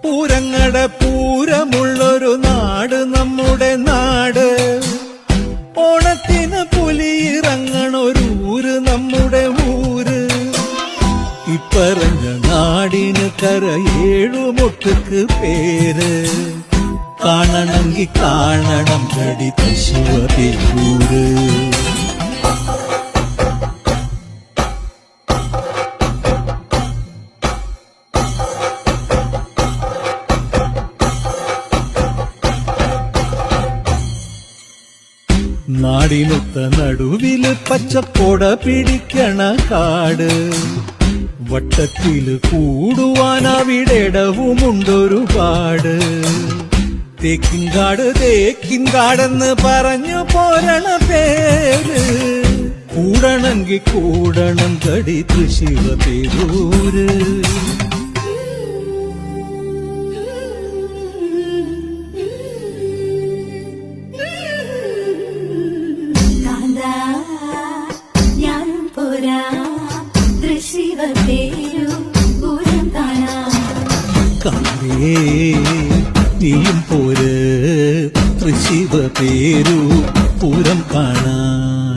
പൂരങ്ങളുടെ പൂരമുള്ളൊരു നാട് നമ്മുടെ നാട്. ഓണത്തിന് പുലിയിറങ്ങണൊരൂര് നമ്മുടെ ഊര്. ഇപ്പറഞ്ഞ നാടിന് കരയേഴുമൊട്ടുക്ക് പേര്. കാണണമെങ്കി കാണണം കടി തൃശ്ശിവപേരൂര്. നാടിനൊത്ത നടുവില് പച്ചക്കൊട പിടിക്കണ കാട്. വട്ടത്തില് കൂടുവാൻ അവിടെടവുമുണ്ടൊരുപാട്. തേക്കിൻകാട് തേക്കിൻകാടെന്ന് പറഞ്ഞു പോരണ പേര്. കൂടണമെങ്കിൽ കൂടണം കടി തൃശ്ശിവപേരൂര്. കാവേ നീയും പോര് തൃശ്ശിവപേരൂർ പൂരം കാണാം.